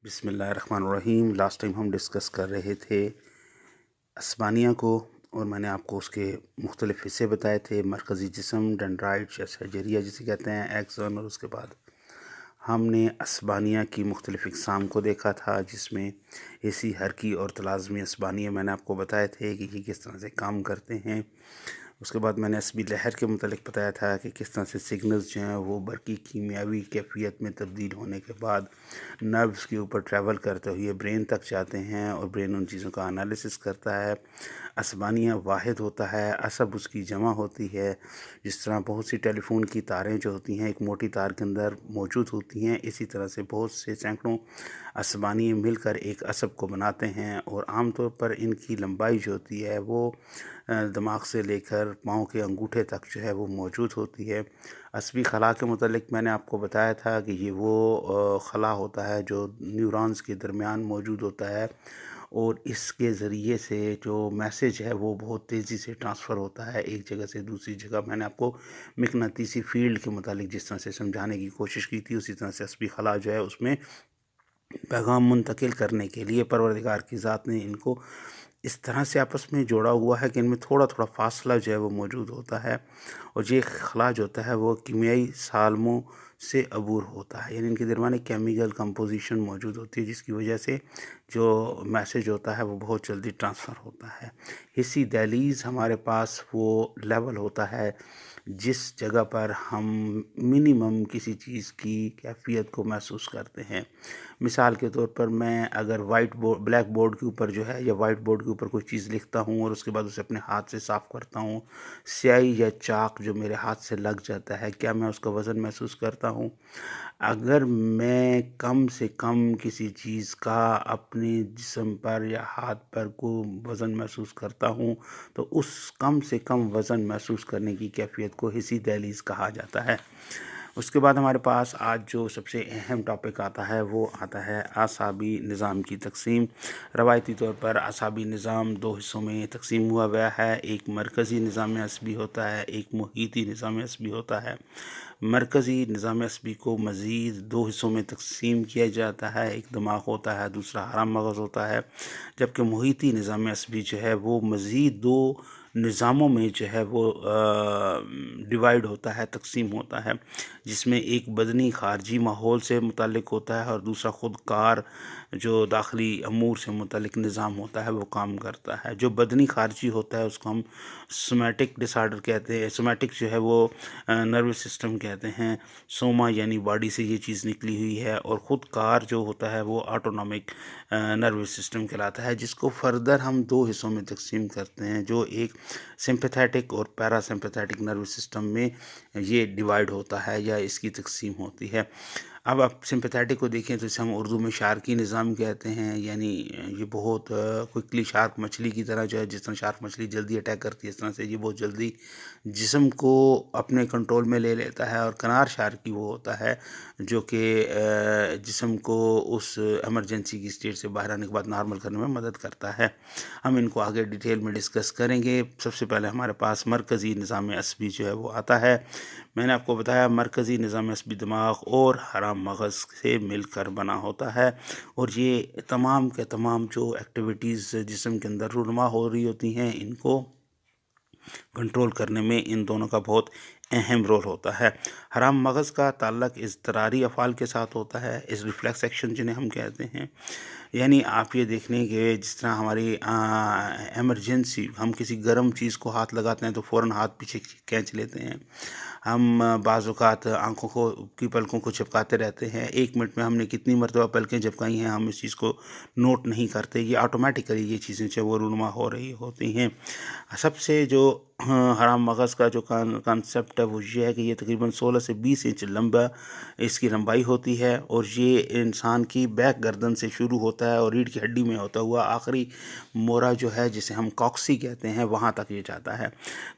بسم اللہ الرحمن الرحیم۔ لاسٹ ٹائم ہم ڈسکس کر رہے تھے اسبانیہ کو، اور میں نے آپ کو اس کے مختلف حصے بتائے تھے: مرکزی جسم، ڈنڈرائٹ یا شجریہ جسے کہتے ہیں، ایکسون، اور اس کے بعد ہم نے اسبانیہ کی مختلف اقسام کو دیکھا تھا، جس میں حصی، حرکی اور تلازمی اسبانیہ میں نے آپ کو بتائے تھے کہ یہ کس طرح سے کام کرتے ہیں۔ اس کے بعد میں نے عصبی لہر کے متعلق بتایا تھا کہ کس طرح سے سگنلز جو ہیں وہ برقی کیمیاوی کیفیت میں تبدیل ہونے کے بعد نروز کے اوپر ٹریول کرتے ہوئے برین تک جاتے ہیں، اور برین ان چیزوں کا انالیسس کرتا ہے۔ اسبانیہ واحد ہوتا ہے، عصب اس کی جمع ہوتی ہے۔ جس طرح بہت سی ٹیلی فون کی تاریں جو ہوتی ہیں ایک موٹی تار کے اندر موجود ہوتی ہیں، اسی طرح سے بہت سے سینکڑوں اسبانیے مل کر ایک عصب کو بناتے ہیں، اور عام طور پر ان کی لمبائی جو ہوتی ہے وہ دماغ سے لے کر پاؤں کے انگوٹھے تک جو ہے وہ موجود ہوتی ہے۔ عصبی خلا کے متعلق میں نے آپ کو بتایا تھا کہ یہ وہ خلا ہوتا ہے جو نیورونز کے درمیان موجود ہوتا ہے، اور اس کے ذریعے سے جو میسیج ہے وہ بہت تیزی سے ٹرانسفر ہوتا ہے ایک جگہ سے دوسری جگہ۔ میں نے آپ کو مقناطیسی فیلڈ کے متعلق جس طرح سے سمجھانے کی کوشش کی تھی، اسی طرح سے عصبی خلا جو ہے اس میں پیغام منتقل کرنے کے لیے پروردگار کی ذات نے ان کو اس طرح سے آپس میں جوڑا ہوا ہے کہ ان میں تھوڑا تھوڑا فاصلہ جو ہے وہ موجود ہوتا ہے، اور یہ خلا جو ہوتا ہے وہ کیمیائی سالموں سے عبور ہوتا ہے، یعنی ان کے درمیان ایک کیمیکل کمپوزیشن موجود ہوتی ہے، جس کی وجہ سے جو میسیج ہوتا ہے وہ بہت جلدی ٹرانسفر ہوتا ہے۔ حصی دہلیز ہمارے پاس وہ لیول ہوتا ہے جس جگہ پر ہم منیمم کسی چیز کی کیفیت کو محسوس کرتے ہیں۔ مثال کے طور پر میں اگر بلیک بورڈ کے اوپر جو ہے یا وائٹ بورڈ کے اوپر کوئی چیز لکھتا ہوں اور اس کے بعد اسے اپنے ہاتھ سے صاف کرتا ہوں، سیاہی یا چاک جو میرے ہاتھ سے لگ جاتا ہے، کیا میں اس کا وزن محسوس کرتا ہوں؟ اگر میں کم سے کم کسی چیز کا اپنے جسم پر یا ہاتھ پر کوئی وزن محسوس کرتا ہوں تو اس کم سے کم وزن محسوس کرنے کی کیفیت کو حصی دہلیز کہا جاتا ہے۔ اس کے بعد ہمارے پاس آج جو سب سے اہم ٹاپک آتا ہے وہ آتا ہے اعصابی نظام کی تقسیم۔ روایتی طور پر اعصابی نظام دو حصوں میں تقسیم ہوا گیا ہے، ایک مرکزی نظام عصبی ہوتا ہے، ایک محیطی نظام عصبی ہوتا ہے۔ مرکزی نظام عصبی کو مزید دو حصوں میں تقسیم کیا جاتا ہے، ایک دماغ ہوتا ہے، دوسرا حرام مغز ہوتا ہے، جبکہ محیطی نظام عصبی جو ہے وہ مزید دو نظاموں میں جو ہے وہ ڈیوائیڈ ہوتا ہے، تقسیم ہوتا ہے، جس میں ایک بدنی خارجی ماحول سے متعلق ہوتا ہے اور دوسرا خود کار جو داخلی امور سے متعلق نظام ہوتا ہے وہ کام کرتا ہے۔ جو بدنی خارجی ہوتا ہے اس کو ہم سومیٹک ڈس آرڈر کہتے ہیں، سومیٹک جو ہے وہ نروس سسٹم کہتے ہیں، سوما یعنی باڈی سے یہ چیز نکلی ہوئی ہے، اور خود کار جو ہوتا ہے وہ آٹونومک نروس سسٹم کہلاتا ہے، جس کو فردر ہم دو حصوں میں تقسیم کرتے ہیں، جو ایک سمپیتھیٹک اور پیرا سمپیتھیٹک نروس سسٹم میں یہ ڈیوائیڈ ہوتا ہے یا اس کی تقسیم ہوتی ہے۔ اب آپ سمپیتھیٹک کو دیکھیں تو اسے ہم اردو میں شارکی نظام کہتے ہیں، یعنی یہ بہت کوئکلی شارک مچھلی کی طرح جو ہے، جس طرح شارک مچھلی جلدی اٹیک کرتی ہے اس طرح سے یہ بہت جلدی جسم کو اپنے کنٹرول میں لے لیتا ہے۔ اور کنار شارکی وہ ہوتا ہے جو کہ جسم کو اس ایمرجنسی کی سٹیٹ سے باہر آنے کے بعد نارمل کرنے میں مدد کرتا ہے۔ ہم ان کو آگے ڈیٹیل میں ڈسکس کریں گے۔ سب سے پہلے ہمارے پاس مرکزی نظام عصبی جو ہے وہ آتا ہے۔ میں نے آپ کو بتایا مرکزی نظام عصبی دماغ اور حرام مغز سے مل کر بنا ہوتا ہے، اور یہ تمام کے تمام جو ایکٹیویٹیز جسم کے اندر رونما ہو رہی ہوتی ہیں ان کو کنٹرول کرنے میں ان دونوں کا بہت اہم رول ہوتا ہے۔ حرام مغز کا تعلق اضطراری افعال کے ساتھ ہوتا ہے، اس ریفلیکس ایکشن جنہیں ہم کہتے ہیں، یعنی آپ یہ دیکھ لیں کہ جس طرح ہماری ایمرجنسی ہم کسی گرم چیز کو ہاتھ لگاتے ہیں تو فوراً ہاتھ پیچھے کھینچ لیتے ہیں، ہم بعض اوقات آنکھوں کی پلکوں کو چپکاتے رہتے ہیں، ایک منٹ میں ہم نے کتنی مرتبہ پلکیں چپکائی ہیں ہم اس چیز کو نوٹ نہیں کرتے، یہ آٹومیٹیکلی یہ چیزیں جو وہ رونما ہو رہی ہوتی ہیں۔ سب سے جو حرام مغز کا جو کانسیپٹ ہے وہ یہ ہے کہ یہ تقریباً 16 سے 20 انچ لمبا اس کی لمبائی ہوتی ہے، اور یہ انسان کی بیک گردن سے شروع ہوتا ہے اور ریڑھ کی ہڈی میں ہوتا ہوا آخری مورا جو ہے جسے ہم کاکسی کہتے ہیں وہاں تک یہ جاتا ہے۔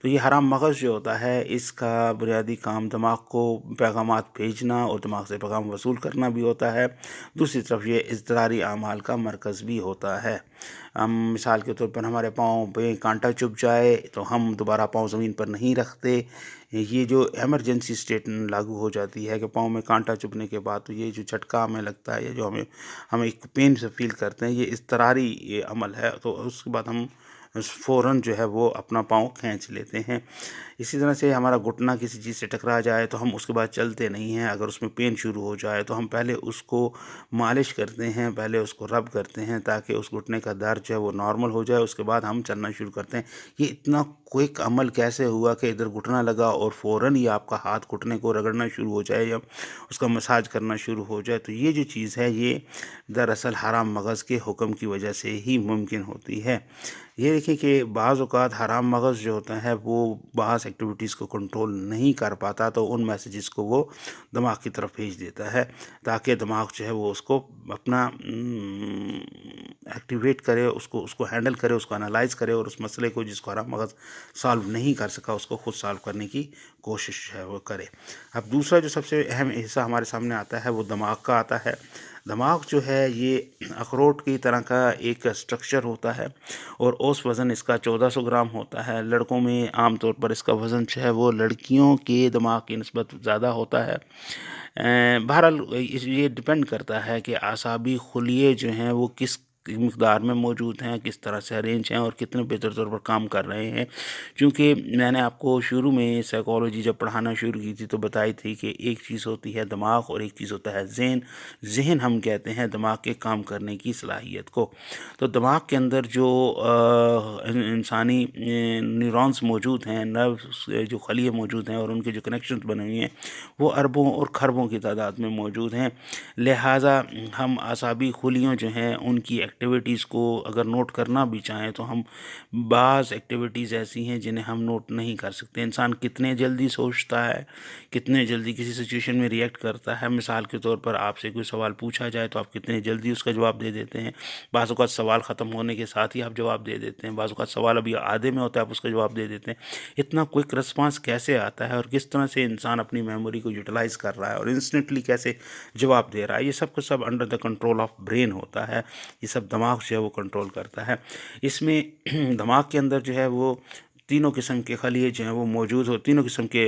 تو یہ حرام مغز جو ہوتا ہے اس کا بنیادی کام دماغ کو پیغامات بھیجنا اور دماغ سے پیغام وصول کرنا بھی ہوتا ہے، دوسری طرف یہ اضطراری اعمال کا مرکز بھی ہوتا ہے۔ ہم مثال کے طور پر ہمارے پاؤں پہ کانٹا چبھ جائے تو ہم دوبارہ پاؤں زمین پر نہیں رکھتے. یہ جو ایمرجنسی اسٹیٹ لاگو ہو جاتی ہے کہ پاؤں میں کانٹا چبھنے کے بعد تو یہ جو جھٹکا ہمیں لگتا ہے یا جو ہم ایک پین سے فیل کرتے ہیں، یہ اضطراری یہ عمل ہے. تو اس کے بعد ہم فوراً جو ہے وہ اپنا پاؤں کھینچ لیتے ہیں. اسی طرح سے ہمارا گھٹنا کسی چیز سے ٹکرا جائے تو ہم اس کے بعد چلتے نہیں ہیں. اگر اس میں پین شروع ہو جائے تو ہم پہلے اس کو مالش کرتے ہیں، پہلے اس کو رب کرتے ہیں تاکہ اس گھٹنے کا درد جو ہے وہ نارمل ہو جائے. اس کے بعد ہم چلنا شروع کرتے ہیں. یہ اتنا کوئک عمل کیسے ہوا کہ ادھر گھٹنا لگا اور فوراً ہی آپ کا ہاتھ گھٹنے کو رگڑنا شروع ہو جائے یا اس کا مساج کرنا شروع ہو جائے؟ تو یہ جو چیز ہے یہ دراصل حرام مغز کے حکم کی وجہ سے ہی ممکن ہوتی ہے. یہ دیکھیں کہ بعض اوقات حرام مغز جو ہوتا ہے وہ بعض ایکٹیویٹیز کو کنٹرول نہیں کر پاتا، تو ان میسیجز کو وہ دماغ کی طرف بھیج دیتا ہے تاکہ دماغ جو ہے وہ اس کو اپنا ایکٹیویٹ کرے، اس کو ہینڈل کرے، اس کو انالائز کرے اور اس مسئلے کو جس کو حرام مغز سالو نہیں کر سکا اس کو خود سالو کرنے کی کوشش ہے وہ کرے. اب دوسرا جو سب سے اہم حصہ ہمارے سامنے آتا ہے وہ دماغ کا آتا ہے. دماغ جو ہے یہ اخروٹ کی طرح کا ایک اسٹرکچر ہوتا ہے اور اوسط وزن اس کا 1400 گرام ہوتا ہے. لڑکوں میں عام طور پر اس کا وزن جو ہے وہ لڑکیوں کے دماغ کی نسبت زیادہ ہوتا ہے. بہرحال یہ ڈپینڈ کرتا ہے کہ اعصابی خلیے جو ہیں وہ کس مقدار میں موجود ہیں، کس طرح سے ارینج ہیں اور کتنے بہتر طور پر کام کر رہے ہیں. چونکہ میں نے آپ کو شروع میں سائیکالوجی جب پڑھانا شروع کی تھی تو بتائی تھی کہ ایک چیز ہوتی ہے دماغ اور ایک چیز ہوتا ہے ذہن. ذہن ہم کہتے ہیں دماغ کے کام کرنے کی صلاحیت کو. تو دماغ کے اندر جو انسانی نیورونز موجود ہیں، نروس جو خلیے موجود ہیں اور ان کے جو کنیکشنز بنے ہوئے ہیں وہ اربوں اور خربوں کی تعداد میں موجود ہیں. لہٰذا ہم اعصابی خلیوں جو ہیں ان کی ایکٹیویٹیز کو اگر نوٹ کرنا بھی چاہیں تو ہم بعض ایکٹیویٹیز ایسی ہیں جنہیں ہم نوٹ نہیں کر سکتے. انسان کتنے جلدی سوچتا ہے، کتنے جلدی کسی سچویشن میں ریئیکٹ کرتا ہے. مثال کے طور پر آپ سے کوئی سوال پوچھا جائے تو آپ کتنے جلدی اس کا جواب دے دیتے ہیں. بعض اوقات سوال ختم ہونے کے ساتھ ہی آپ جواب دے دیتے ہیں، بعض اوقات سوال ابھی آدھے میں ہوتا ہے آپ اس کا جواب دے دیتے ہیں. اتنا کوئک رسپانس کیسے آتا ہے اور کس طرح سے انسان اپنی میموری کو یوٹیلائز کر رہا ہے اور انسٹنٹلی کیسے جواب دے رہا ہے؟ یہ سب کو سب under the control of brain ہوتا ہے. یہ سب دماغ جو ہے وہ کنٹرول کرتا ہے. اس میں دماغ کے اندر جو ہے وہ تینوں قسم کے خلیے جو ہیں وہ موجود تینوں قسم کے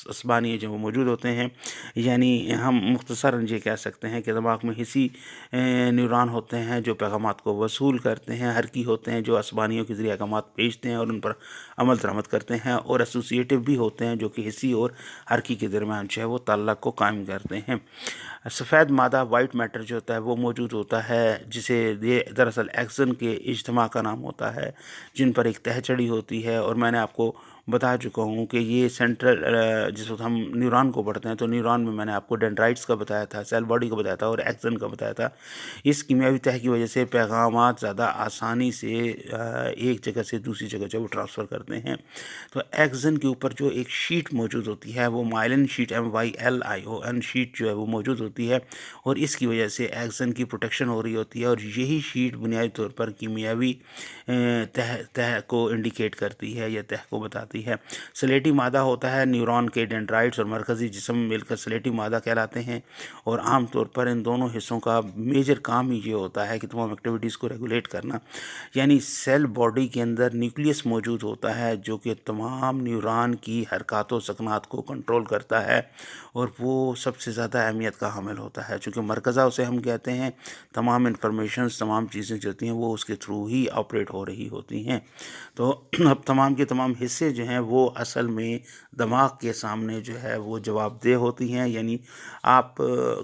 اسبانیے جو وہ موجود ہوتے ہیں. یعنی ہم مختصراً یہ کہہ سکتے ہیں کہ دماغ میں حسی نیورون ہوتے ہیں جو پیغامات کو وصول کرتے ہیں، حرکی ہوتے ہیں جو اسبانیوں کے ذریعے پیغامات بھیجتے ہیں اور ان پر عمل درآمد کرتے ہیں، اور ایسوسیٹیو بھی ہوتے ہیں جو کہ حسی اور حرکی کے درمیان جو ہے وہ تعلق کو قائم کرتے ہیں. سفید مادہ وائٹ میٹر جو ہوتا ہے وہ موجود ہوتا ہے جسے یہ دراصل ایکسن کے اجتماع کا نام ہوتا ہے، جن پر ایک تہہ چڑھی ہوتی ہے. اور میں نے آپ کو بتا چکا ہوں کہ یہ سینٹرل جس وقت ہم نیورون کو پڑھتے ہیں تو نیورون میں نے آپ کو ڈینڈرائٹس کا بتایا تھا، سیل باڈی کا بتایا تھا اور ایکسن کا بتایا تھا. اس کیمیاوی تہہ کی وجہ سے پیغامات زیادہ آسانی سے ایک جگہ سے دوسری جگہ جو وہ ٹرانسفر کرتے ہیں. تو ایکسن کے اوپر جو ایک شیٹ موجود ہوتی ہے وہ مائلن شیٹ MYLION شیٹ جو ہے وہ موجود ہوتی ہے اور اس کی وجہ سے ایکسن کی پروٹیکشن ہو رہی ہوتی ہے. اور یہی شیٹ بنیادی طور پر کیمیاوی تہہ کو انڈیکیٹ کرتی ہے یا تہہ کو بتاتی ہے. سلیٹی مادہ ہوتا ہے نیورون کے ڈینڈرائٹس اور مرکزی جسم مل کر سلیٹی مادہ کہلاتے ہیں. اور عام طور پر ان دونوں حصوں کا میجر کام ہی یہ ہوتا ہے کہ تمام ایکٹیویٹیز کو ریگولیٹ کرنا. یعنی سیل باڈی کے اندر نیوکلیس موجود ہوتا ہے جو کہ تمام نیورون کی حرکات و سکنات کو کنٹرول کرتا ہے اور وہ سب سے زیادہ اہمیت کا حامل ہوتا ہے چونکہ مرکزہ اسے ہم کہتے ہیں. تمام انفارمیشنز، تمام چیزیں جو ہوتی ہیں وہ اس کے تھرو ہی آپریٹ ہو رہی ہوتی ہیں. تو اب تمام کے تمام حصے جو ہیں وہ اصل میں دماغ کے سامنے جو ہے وہ جواب دہ ہوتی ہیں. یعنی آپ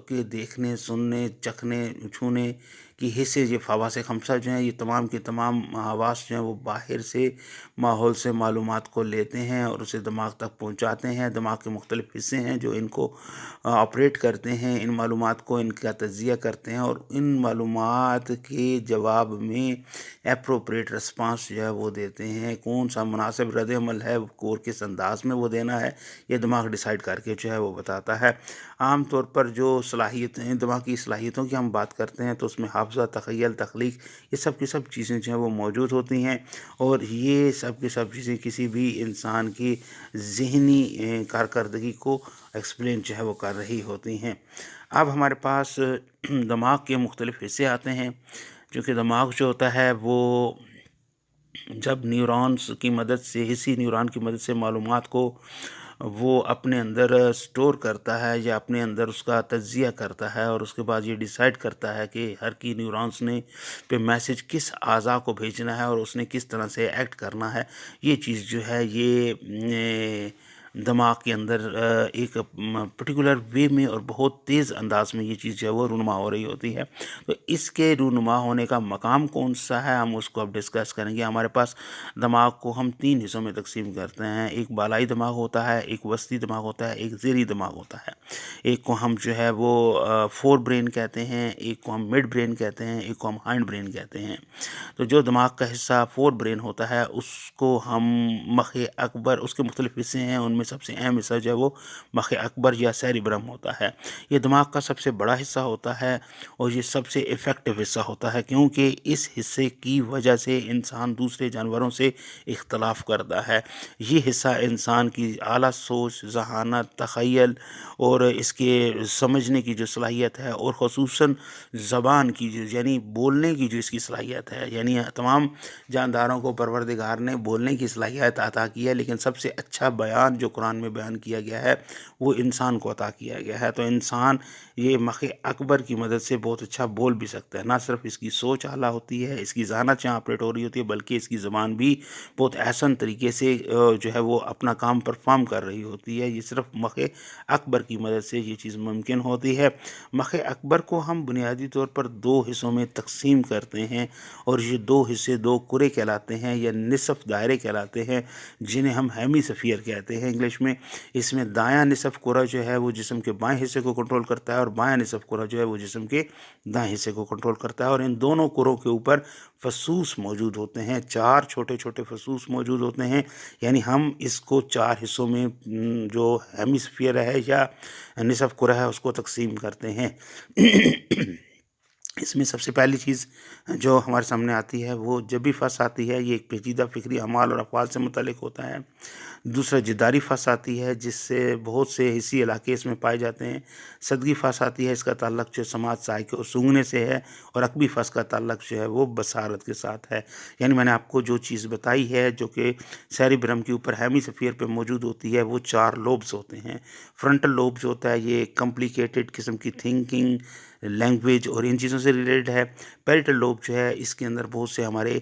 کے دیکھنے، سننے، چکھنے، چھونے کی حصے یہ حواس خمسہ جو ہیں یہ تمام کے تمام حواس جو ہیں وہ باہر سے ماحول سے معلومات کو لیتے ہیں اور اسے دماغ تک پہنچاتے ہیں. دماغ کے مختلف حصے ہیں جو ان کو آپریٹ کرتے ہیں، ان معلومات کو ان کا تجزیہ کرتے ہیں اور ان معلومات کے جواب میں اپروپریٹ رسپانس جو ہے وہ دیتے ہیں. کون سا مناسب رد عمل ہے اور کس انداز میں وہ دینا ہے یہ دماغ ڈیسائیڈ کر کے جو ہے وہ بتاتا ہے. عام طور پر جو صلاحیتیں دماغ کی صلاحیتوں کی ہم بات کرتے ہیں تو اس میں حافظہ، تخیل، تخلیق یہ سب کی سب چیزیں جو ہیں وہ موجود ہوتی ہیں اور یہ سب کی سب چیزیں کسی بھی انسان کی ذہنی کارکردگی کو ایکسپلین جو ہے وہ کر رہی ہوتی ہیں. اب ہمارے پاس دماغ کے مختلف حصے آتے ہیں چونکہ دماغ جو ہوتا ہے وہ جب نیورونز کی مدد سے، حسی نیورون کی مدد سے معلومات کو وہ اپنے اندر سٹور کرتا ہے یا اپنے اندر اس کا تجزیہ کرتا ہے، اور اس کے بعد یہ ڈیسائیڈ کرتا ہے کہ ہر کی نیورونز نے پہ میسج کس اعضاء کو بھیجنا ہے اور اس نے کس طرح سے ایکٹ کرنا ہے، یہ چیز جو ہے یہ دماغ کے اندر ایک پرٹیکولر وے میں اور بہت تیز انداز میں یہ چیز جو ہے وہ رونما ہو رہی ہوتی ہے۔ تو اس کے رونما ہونے کا مقام کون سا ہے، ہم اس کو اب ڈسکس کریں گے۔ ہمارے پاس دماغ کو ہم 3 حصوں میں تقسیم کرتے ہیں، ایک بالائی دماغ ہوتا ہے، ایک وسطی دماغ ہوتا ہے، ایک زیریں دماغ ہوتا ہے۔ ایک کو ہم جو ہے وہ فور برین کہتے ہیں، ایک کو ہم مڈ برین کہتے ہیں، ایک کو ہم ہائنڈ برین کہتے ہیں۔ تو جو دماغ کا حصہ فور برین ہوتا ہے اس کو ہم مخ اکبر، اس کے مختلف حصے ہیں، ان میں سب سے اہم حصہ جو ہے وہ مخ اکبر یا سیریبرم ہوتا ہے۔ یہ دماغ کا سب سے بڑا حصہ ہوتا ہے اور یہ سب سے افیکٹو حصہ ہوتا ہے، کیونکہ اس حصے کی وجہ سے انسان دوسرے جانوروں سے اختلاف کرتا ہے۔ یہ حصہ انسان کی اعلیٰ سوچ، ذہانت، تخیل اور اس کے سمجھنے کی جو صلاحیت ہے، اور خصوصاً زبان کی یعنی بولنے کی جو اس کی صلاحیت ہے، یعنی تمام جانداروں کو پروردگار نے بولنے کی صلاحیت عطا کی ہے، لیکن سب سے اچھا بیان جو قرآن میں بیان کیا گیا ہے وہ انسان کو عطا کیا گیا ہے۔ تو انسان یہ مخ اکبر کی مدد سے بہت اچھا بول بھی سکتا ہے، نہ صرف اس کی سوچ اعلیٰ ہوتی ہے، اس کی ذہانت یہاں آپریٹ ہو رہی ہوتی ہے، بلکہ اس کی زبان بھی بہت احسن طریقے سے جو ہے وہ اپنا کام پرفارم کر رہی ہوتی ہے۔ یہ صرف مخ اکبر کی مدد سے یہ چیز ممکن ہوتی ہے۔ مخ اکبر کو ہم بنیادی طور پر 2 حصوں میں تقسیم کرتے ہیں، اور یہ 2 حصے 2 کرے کہلاتے ہیں یا نصف دائرے کہلاتے ہیں، جنہیں ہم ہیمی سفیر کہتے ہیں انگلش میں۔ اس میں دایاں نصف کرہ جو ہے وہ جسم کے بائیں حصے کو کنٹرول کرتا ہے، اور بایاں نصف کرہ جو ہے وہ جسم کے دائیں حصے کو کنٹرول کرتا ہے، اور ان دونوں کروں کے اوپر فصوص موجود ہوتے ہیں، 4 چھوٹے چھوٹے فصوص موجود ہوتے ہیں، یعنی ہم اس کو 4 حصوں میں جو ہیمی سفیر ہے یا نصف کرہ ہے اس کو تقسیم کرتے ہیں۔ اس میں سب سے پہلی چیز جو ہمارے سامنے آتی ہے وہ جبی فص آتی ہے، یہ ایک پیچیدہ فکری اعمال اور افعال سے متعلق ہوتا ہے۔ دوسرا جداری فص آتی ہے جس سے بہت سے حسی علاقے اس میں پائے جاتے ہیں۔ صدگی فص آتی ہے، اس کا تعلق جو سماعت، ذائقے اور سونگھنے سے ہے، اور عقبی فص کا تعلق جو ہے وہ بصارت کے ساتھ ہے۔ یعنی میں نے آپ کو جو چیز بتائی ہے جو کہ سیریبرم کے اوپر ہیمی سفیر پہ موجود ہوتی ہے، وہ 4 لوبز ہوتے ہیں۔ فرنٹل لوب جو ہوتا ہے یہ کمپلیکیٹڈ قسم کی تھنکنگ، لینگویج اور ان چیزوں سے ریلیٹڈ ہے۔ پیریٹل لوب جو ہے اس کے اندر بہت سے ہمارے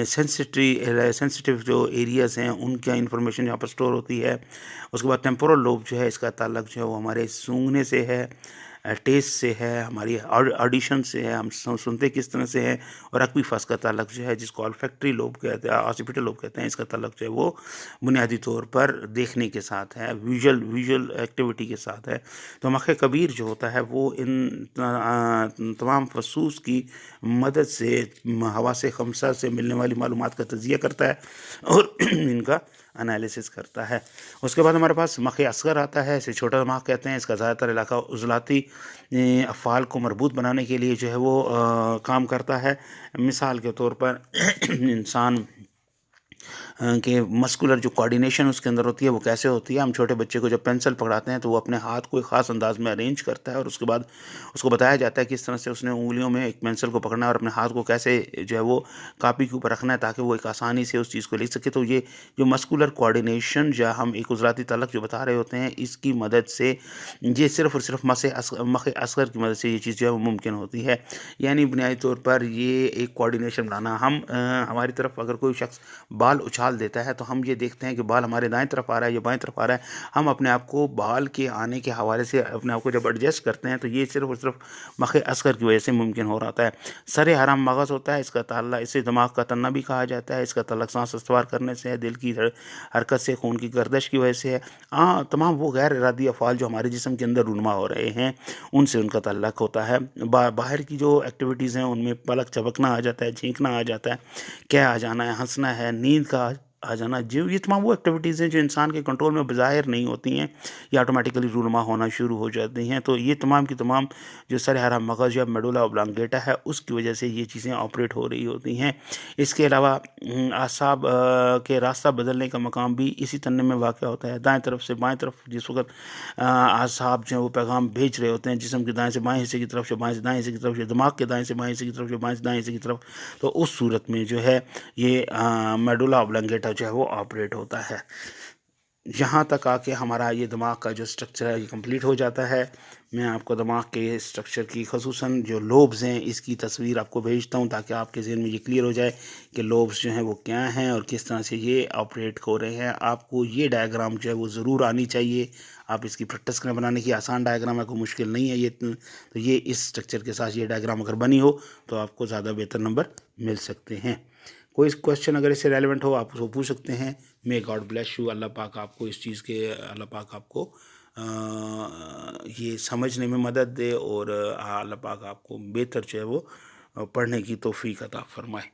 سینسٹیو جو ایریاز ہیں ان کا انفارمیشن یہاں پر سٹور ہوتی ہے۔ اس کے بعد ٹیمپورل لوب جو ہے اس کا تعلق جو ہے وہ ہمارے سونگھنے سے ہے، ٹیسٹ سے ہے، ہماری آڈیشن سے ہے، ہم سنتے کس طرح سے ہیں، اور عقبی فص کا تعلق جو ہے جس کو الفیکٹری لوب کہتے ہیں، آسیپیٹل لوب کہتے ہیں، اس کا تعلق جو ہے وہ بنیادی طور پر دیکھنے کے ساتھ ہے، ویژول ایکٹیویٹی کے ساتھ ہے۔ تو مخ کبیر جو ہوتا ہے وہ ان تمام فصوص کی مدد سے حواس خمسہ سے ملنے والی معلومات کا تجزیہ کرتا ہے اور ان کا انالیسس کرتا ہے۔ اس کے بعد ہمارے پاس مخ اصغر آتا ہے، اسے چھوٹا دماغ کہتے ہیں۔ اس کا زیادہ تر علاقہ عضلاتی افعال کو مربوط بنانے کے لیے جو ہے وہ کام کرتا ہے۔ مثال کے طور پر انسان کہ مسکولر جو کوارڈینیشن اس کے اندر ہوتی ہے وہ کیسے ہوتی ہے۔ ہم چھوٹے بچے کو جب پینسل پکڑاتے ہیں تو وہ اپنے ہاتھ کو ایک خاص انداز میں ارینج کرتا ہے، اور اس کے بعد اس کو بتایا جاتا ہے کہ اس طرح سے اس نے انگلیوں میں ایک پینسل کو پکڑنا ہے اور اپنے ہاتھ کو کیسے جو ہے وہ کاپی کے اوپر رکھنا ہے تاکہ وہ ایک آسانی سے اس چیز کو لکھ سکے۔ تو یہ جو مسکولر کوارڈینیشن یا ہم ایک عضلاتی تعلق جو بتا رہے ہوتے ہیں، اس کی مدد سے یہ صرف اور صرف مخ اصغر کی مدد سے یہ چیز جو ہے وہ ممکن ہوتی ہے۔ یعنی بنیادی طور پر یہ ایک کوارڈینیشن بنانا، ہماری طرف اگر کوئی شخص بال اچھال دیتا ہے تو ہم یہ دیکھتے ہیں کہ بال ہمارے دائیں طرف آ رہا ہے یا بائیں طرف آ رہا ہے۔ ہم اپنے آپ کو بال کے آنے کے حوالے سے اپنے آپ کو جب ایڈجسٹ کرتے ہیں تو یہ صرف اور صرف مخ اصغر کی وجہ سے ممکن ہو رہا ہے۔ سر حرام مغز ہوتا ہے، اس کا تعلق، اسے دماغ کا تنہ بھی کہا جاتا ہے۔ اس کا تعلق سانس استوار کرنے سے ہے، دل کی حرکت سے، خون کی گردش کی وجہ سے ہے۔ تمام وہ غیر ارادی افعال جو ہمارے جسم کے اندر رونما ہو رہے ہیں ان سے ان کا تعلق ہوتا ہے۔ باہر کی جو ایکٹیویٹیز ہیں ان میں پلک چپکنا آ جاتا ہے، چھینکنا آ جاتا ہے، کیا آ جانا ہے، ہنسنا ہے، نیند کا آ جانا، جو یہ تمام وہ ایکٹیویٹیز ہیں جو انسان کے کنٹرول میں بظاہر نہیں ہوتی ہیں، یہ آٹومیٹیکلی رونما ہونا شروع ہو جاتی ہیں. تو یہ تمام کی تمام جو سر حرام مغز یا میڈولا اوبلانگیٹا ہے اس کی وجہ سے یہ چیزیں آپریٹ ہو رہی ہوتی ہیں. اس کے علاوہ اعصاب کے راستہ بدلنے کا مقام بھی اسی تنے میں واقع ہوتا ہے. دائیں طرف سے بائیں طرف جس وقت اعصاب جو ہیں وہ پیغام بھیج رہے ہوتے ہیں جسم کے دائیں سے بائیں حصے کی طرف، بائیں سے دائیں حصے کی طرف، دماغ کے دائیں سے بائیں حصے کی طرف، بائیں سے دائیں حصے کی طرف، تو اس صورت میں جو ہے یہ میڈولا اوبلانگیٹا جو ہے وہ آپریٹ ہوتا ہے. یہاں تک آ کے ہمارا یہ دماغ کا جو اسٹرکچر ہے یہ کمپلیٹ ہو جاتا ہے. میں آپ کو دماغ کے اسٹرکچر کی خصوصاً جو لوبز ہیں اس کی تصویر آپ کو بھیجتا ہوں تاکہ آپ کے ذہن میں یہ کلیئر ہو جائے کہ لوبز جو ہیں وہ کیا ہیں اور کس طرح سے یہ آپریٹ ہو رہے ہیں. آپ کو یہ ڈائیگرام جو ہے وہ ضرور آنی چاہیے. آپ اس کی پریکٹس کریں، بنانے کی آسان ڈائیگرام ہے، کوئی مشکل نہیں ہے یہ. تو یہ اس اسٹرکچر کے ساتھ یہ ڈائیگرام اگر بنی ہو تو آپ کو زیادہ بہتر نمبر مل سکتے ہیں. کوئی کویشچن اگر اس سے ریلیونٹ ہو آپ اس کو پوچھ سکتے ہیں. May God bless you. اللہ پاک آپ کو اس چیز کے اللہ پاک آپ کو یہ سمجھنے میں مدد دے اور اللہ پاک آپ کو بہتر جو ہے وہ پڑھنے کی توفیق عطا فرمائے.